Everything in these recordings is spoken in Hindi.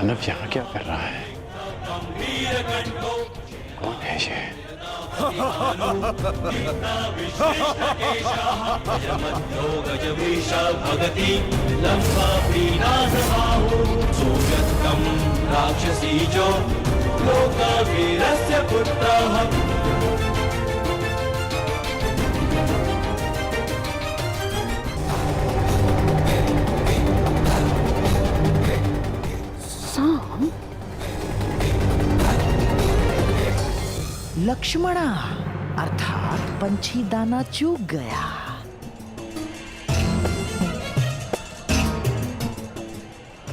दानव यहाँ क्या कर रहा है? कौन है ये? राक्षसीजो लोकवीरस्य पुत्रः। लक्ष्मणा अर्थात पंछी दाना चूक गया।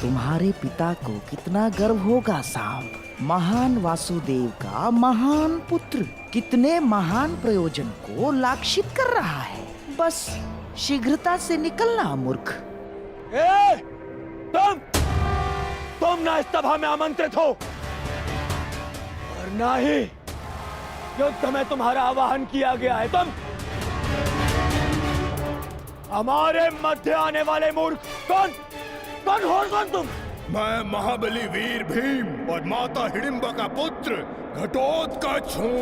तुम्हारे पिता को कितना गर्व होगा सांब, महान वासुदेव का महान पुत्र कितने महान प्रयोजन को लाक्षित कर रहा है। बस शीघ्रता से निकलना मूर्ख। तुम ना इस सभा में आमंत्रित हो और ना ही युद्ध में तुम्हारा आवाहन किया गया है। तुम हमारे मध्य आने वाले मूर्ख कौन कौन तुम? मैं महाबली वीर भीम और माता हिडिंबा का पुत्र घटोत्कच हूँ।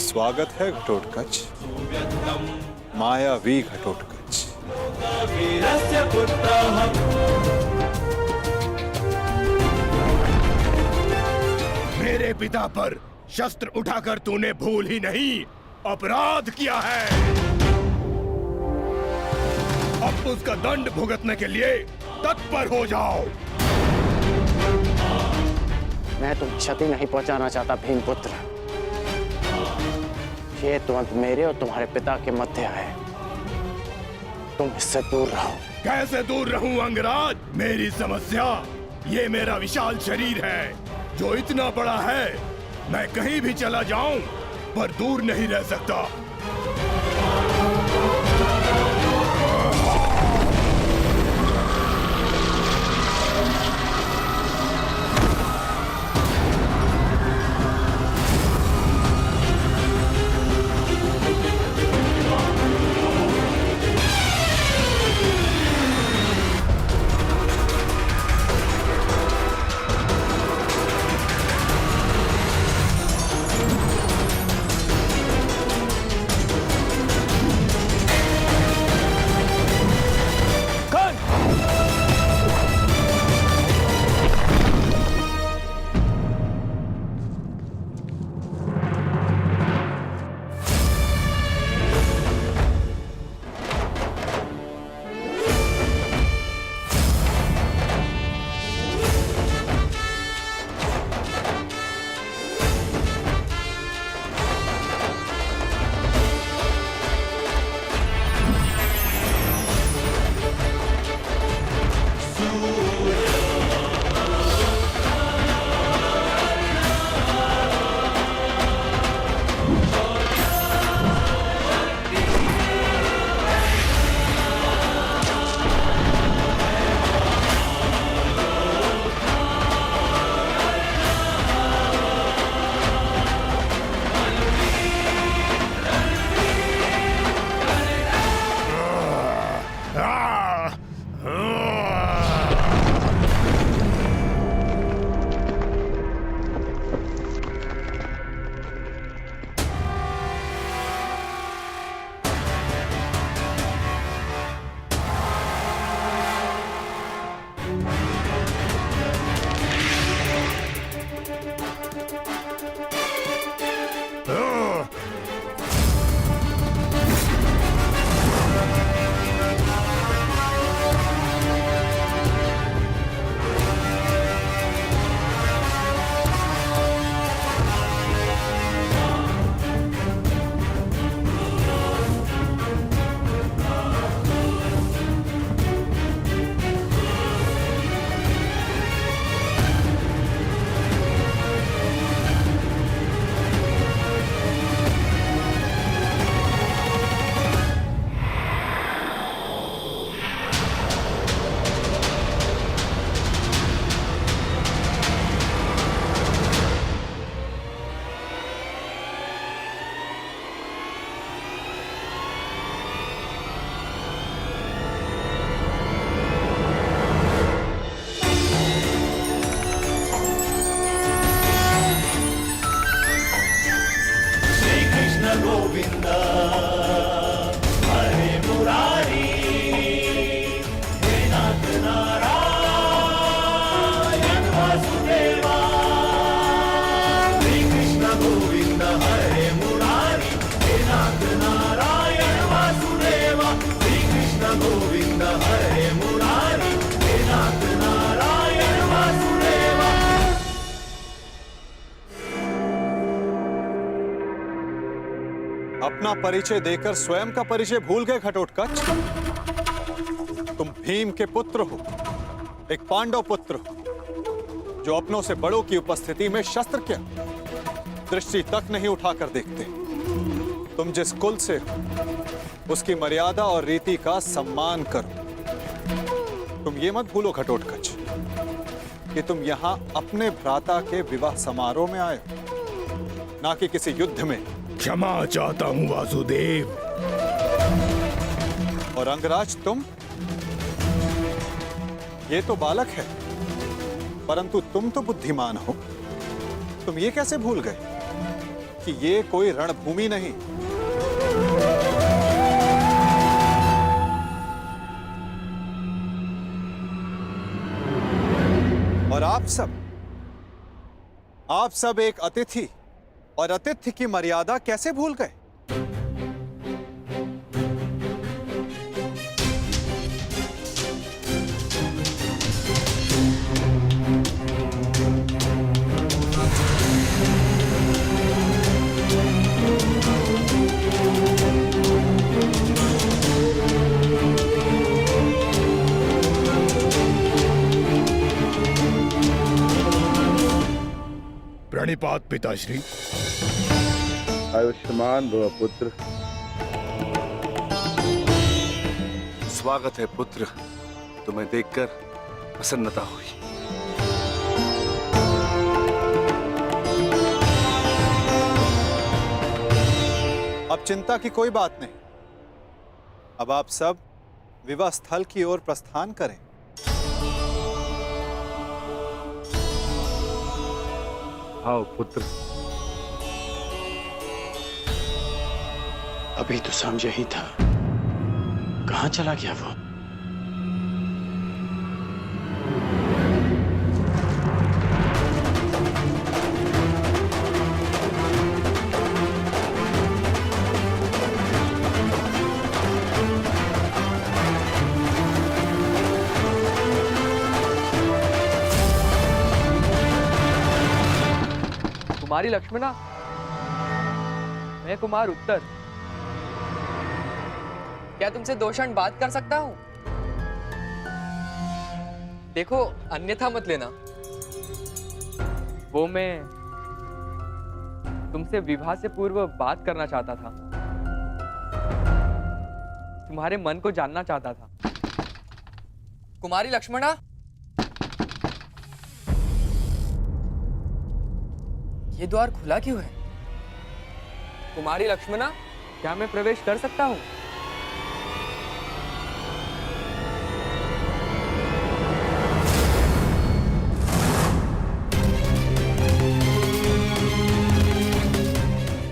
स्वागत है घटोत्कच, मायावी घटोत्कच। मेरे पिता पर शस्त्र उठाकर तूने भूल ही नहीं अपराध किया है। अब उसका दंड भुगतने के लिए तत्पर हो जाओ। मैं तुम क्षति नहीं पहुंचाना चाहता भीमपुत्र। ये तुरंत मेरे और तुम्हारे पिता के मध्य है, तुम इससे दूर रहो। कैसे दूर रहूं अंगराज? मेरी समस्या ये मेरा विशाल शरीर है जो इतना बड़ा है मैं कहीं भी चला जाऊं पर दूर नहीं रह सकता। अपना परिचय देकर स्वयं का परिचय भूल गए घटोत्कच? तुम भीम के पुत्र हो, एक पांडव पुत्र हो, जो अपनों से बड़ों की उपस्थिति में शस्त्र क्या दृष्टि तक नहीं उठाकर देखते। तुम जिस कुल से हो उसकी मर्यादा और रीति का सम्मान करो। तुम ये मत भूलो घटोत्कच कि तुम यहां अपने भ्राता के विवाह समारोह में आए हो, ना कि किसी युद्ध में। क्षमा चाहता हूँ वासुदेव। और अंगराज तुम, ये तो बालक है, परंतु तुम तो बुद्धिमान हो। तुम ये कैसे भूल गए कि ये कोई रणभूमि नहीं, और आप सब एक अतिथि और अतिथि की मर्यादा कैसे भूल गए? प्रणिपात पिताश्री। आयुष्मान भव पुत्र। स्वागत है पुत्र, तुम्हें देखकर प्रसन्नता हुई। अब चिंता की कोई बात नहीं। अब आप सब विवाह स्थल की ओर प्रस्थान करें। आओ पुत्र। अभी तो समझ ही था, कहां चला गया वो? कुमारी लक्ष्मणा, मैं कुमार उत्तर। क्या तुमसे 2 क्षण बात कर सकता हूं? देखो, अन्यथा मत लेना। वो मैं तुमसे विवाह से पूर्व बात करना चाहता था, तुम्हारे मन को जानना चाहता था। कुमारी लक्ष्मणा, ये द्वार खुला क्यों है? कुमारी लक्ष्मणा, क्या मैं प्रवेश कर सकता हूं?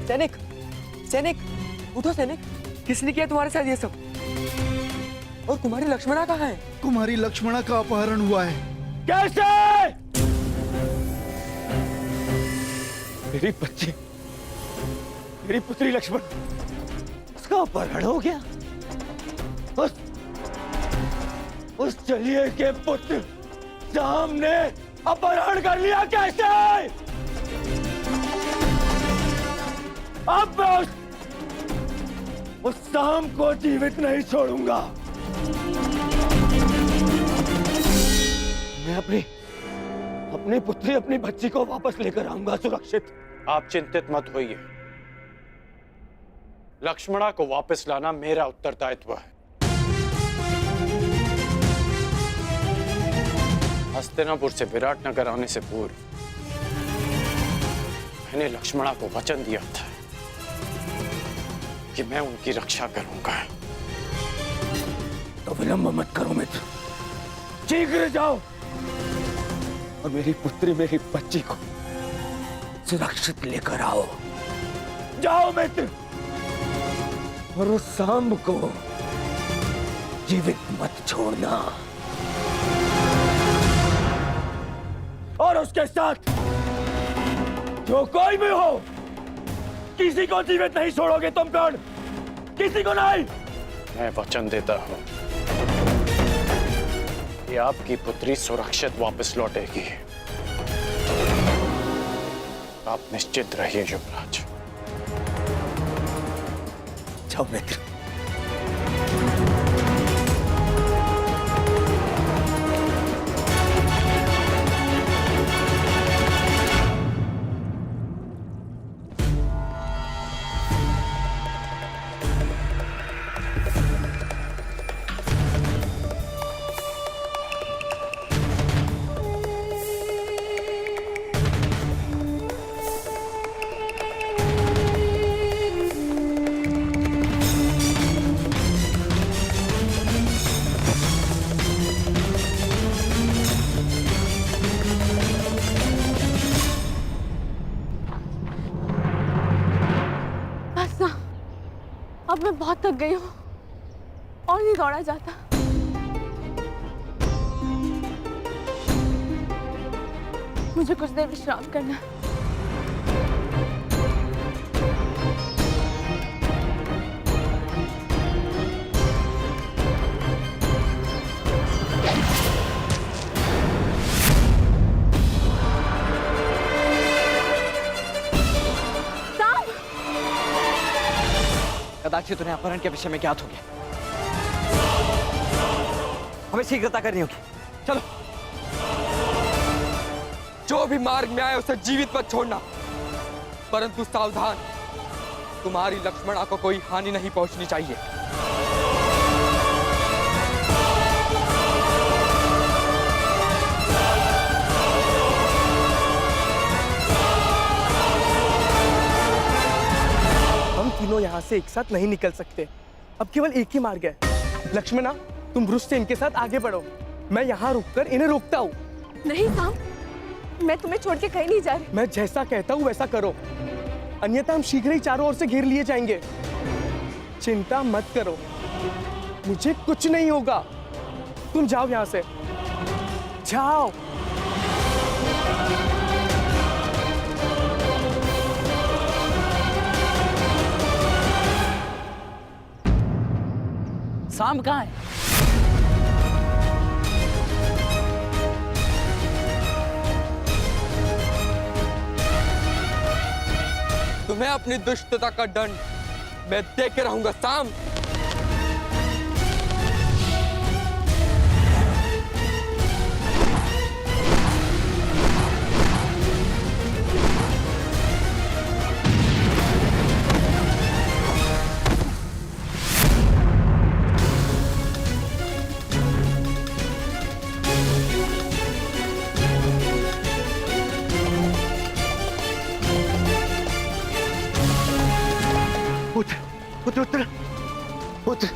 सैनिक, सैनिक, उठो सैनिक। किसने किया तुम्हारे साथ ये सब? और कुमारी लक्ष्मणा कहाँ है? कुमारी लक्ष्मणा का अपहरण हुआ है। कैसे? मेरी बच्ची, मेरी पुत्री लक्ष्मण, उसका अपहरण हो गया। उस चलिए के पुत्र शाम ने अपहरण कर लिया। कैसे? अब मैं उस शाम को जीवित नहीं छोड़ूंगा। मैं अपनी पुत्री, अपनी बच्ची को वापस लेकर आऊंगा सुरक्षित। आप चिंतित मत होइए, लक्ष्मणा को वापस लाना मेरा उत्तरदायित्व है। हस्तिनापुर से विराटनगर आने से पूर्व मैंने लक्ष्मणा को वचन दिया था कि मैं उनकी रक्षा करूंगा। तो विलंब मत करो मित्र, शीघ्र जाओ और मेरी पुत्री, मेरी बच्ची को सुरक्षित लेकर आओ। जाओ मित्र, और उस सांब को जीवित मत छोड़ना। और उसके साथ जो कोई भी हो, किसी को जीवित नहीं छोड़ोगे तुम। कौन? किसी को नहीं। मैं वचन देता हूं कि आपकी पुत्री सुरक्षित वापस लौटेगी। आप निश्चित रहिए युवराज। जाओ मित्र। बस ना, अब मैं बहुत थक गई हूँ और नहीं दौड़ा जाता। मुझे कुछ देर विश्राम करना है। कदाचित उन्हें अपहरण के विषय में ज्ञात हो गया। हमें शीघ्रता करनी होगी। चलो। जो भी मार्ग में आए उसे जीवित मत छोड़ना, परंतु सावधान, तुम्हारी लक्ष्मणा को कोई हानि नहीं पहुंचनी चाहिए। हम तीनों यहाँ से एक साथ नहीं निकल सकते। अब केवल एक ही मार्ग है। लक्ष्मणा, तुम ब्रुश से इनके साथ आगे बढ़ो, मैं यहाँ रुककर इन्हें रोकता हूँ। नहीं साम, मैं तुम्हें छोड़ के कहीं नहीं जा रही। मैं जैसा कहता हूँ वैसा करो, अन्यथा हम शीघ्र ही चारों ओर से घेर लिए जाएंगे। चिंता मत करो, मुझे कुछ नहीं होगा। तुम जाओ यहाँ से, जाओ। साम कहाँ है? तुम्हें अपनी दुष्टता का दंड मैं देके रहूंगा साम। पुत्र उत्तर, पुत्र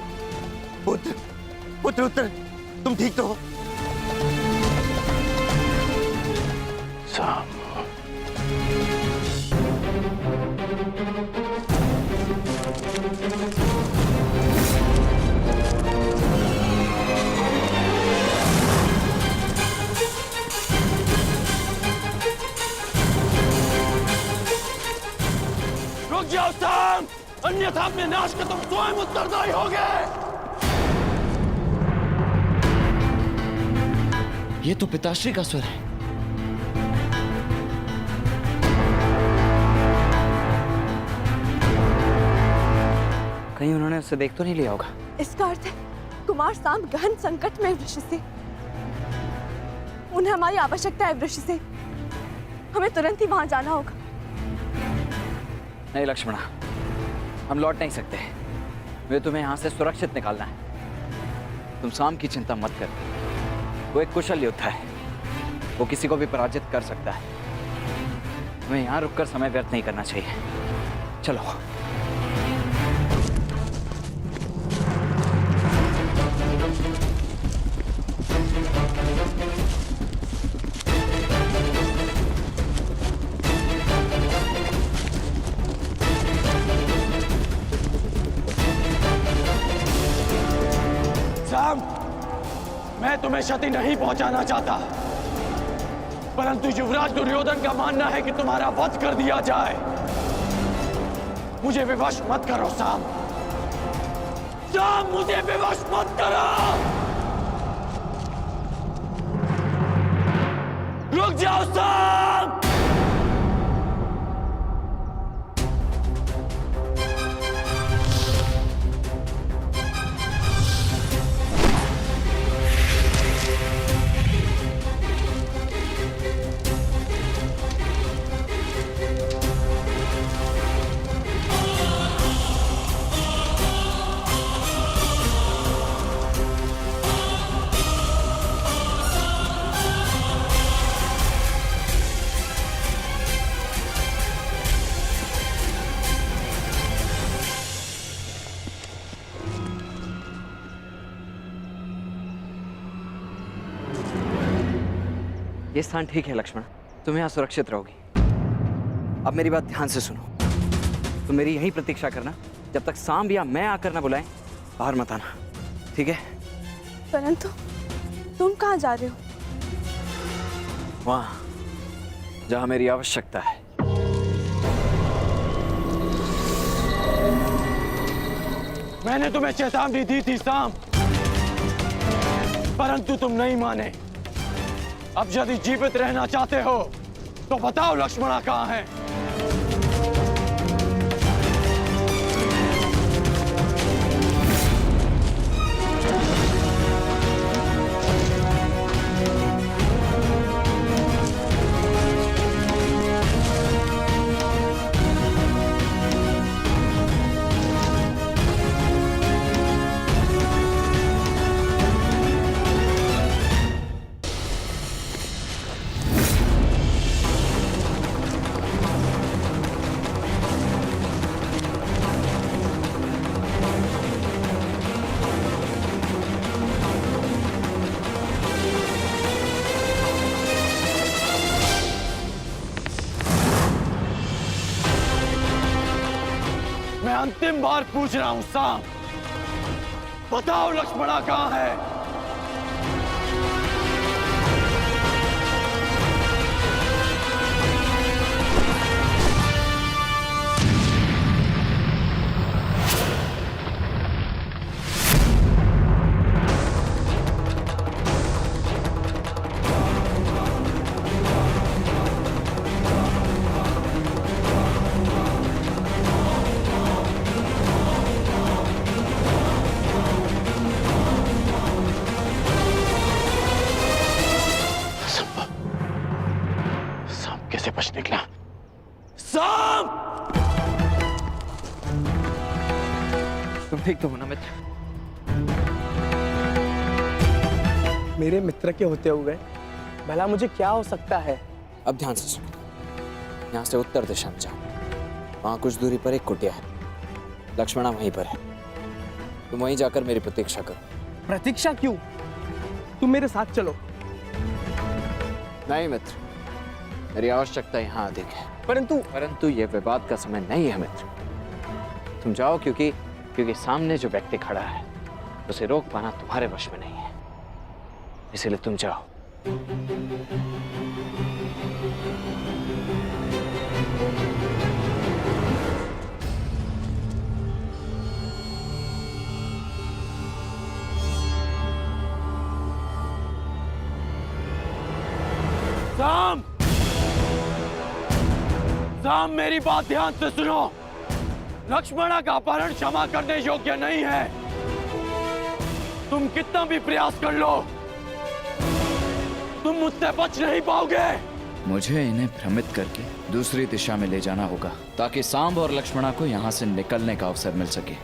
पुत्र पुत्र उत्तर, तुम ठीक तो हो? साम, रुक जाओ साम, अन्यथा अपने नाश का तुम स्वयं उत्तरदायी होगे। ये तो पिताश्री का स्वर है। कहीं उन्होंने उसे देख तो नहीं लिया होगा। इसका अर्थ है कुमार साम गहन संकट में वृषि। उन्हें हमारी आवश्यकता है वृषि। हमें तुरंत ही वहां जाना होगा। नहीं लक्ष्मणा, हम लौट नहीं सकते। वे तुम्हें यहाँ से सुरक्षित निकालना है। तुम साम की चिंता मत कर, वो एक कुशल योद्धा है, वो किसी को भी पराजित कर सकता है। हमें यहाँ रुककर समय व्यर्थ नहीं करना चाहिए। चलो। साम, मैं तुम्हें क्षति नहीं पहुंचाना चाहता, परंतु युवराज दुर्योधन का मानना है कि तुम्हारा वध कर दिया जाए। मुझे विवश मत करो साम, साम मुझे विवश मत करो। रुक जाओ साम। ये स्थान ठीक है लक्ष्मण, तुम यहाँ सुरक्षित रहोगी। अब मेरी बात ध्यान से सुनो, तुम मेरी यहीं प्रतीक्षा करना, जब तक सांब या मैं आकर ना बुलाएं, बाहर मत आना, ठीक है? परंतु तुम कहाँ जा रहे हो? वहां जहां मेरी आवश्यकता है। मैंने तुम्हें चेतावनी दी थी सांब, परंतु तुम नहीं माने। अब यदि जीवित रहना चाहते हो तो बताओ लक्ष्मणा कहाँ है? मैं अंतिम बार पूछ रहा हूं सांब, बताओ लक्ष्मणा कहाँ है? कैसे बच निकला? सांब! तुम ठीक तो हो ना मित्र? मेरे मित्र के होते हुए भला मुझे क्या हो सकता है? अब ध्यान से सुनो, यहाँ से उत्तर दिशा में जाओ, वहां कुछ दूरी पर एक कुटिया है, लक्ष्मणा वहीं पर है, तुम वहीं जाकर मेरी प्रतीक्षा करो। प्रतीक्षा क्यों? तुम मेरे साथ चलो। नहीं मित्र, मेरी आवश्यकता यहाँ अधिक है। परंतु यह विवाद का समय नहीं है मित्र, तुम जाओ, क्योंकि सामने जो व्यक्ति खड़ा है उसे रोक पाना तुम्हारे वश में नहीं है, इसलिए तुम जाओ। सांब! सांब, मेरी बात ध्यान से सुनो। लक्ष्मणा का अपहरण क्षमा करने योग्य नहीं है। तुम कितना भी प्रयास कर लो, तुम मुझसे बच नहीं पाओगे। मुझे इन्हें भ्रमित करके दूसरी दिशा में ले जाना होगा, ताकि सांब और लक्ष्मणा को यहाँ से निकलने का अवसर मिल सके।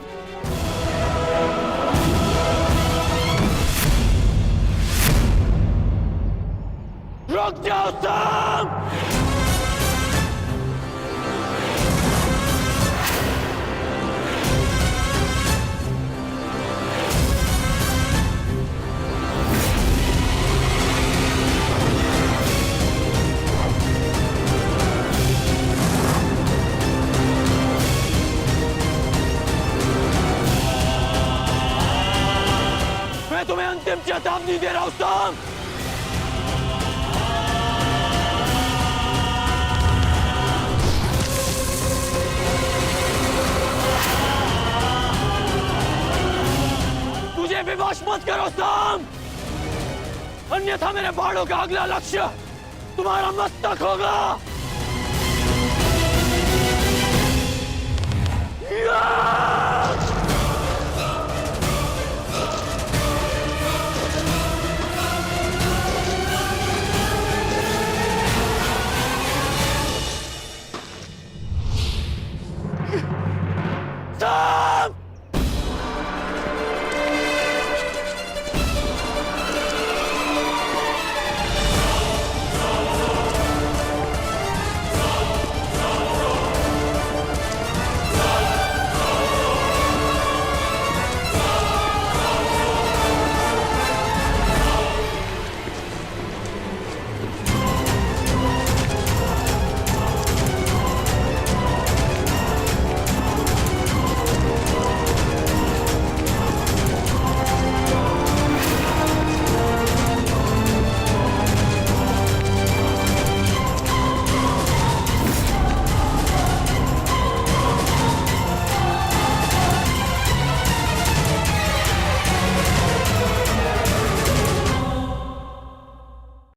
रुक जाओ सांब! मैं तुम्हें अंतिम चेतावनी दे रहा हूं सांब! मुझे विवश मत करो सांब, अन्यथा मेरे बाणों का अगला लक्ष्य तुम्हारा मस्तक होगा। या!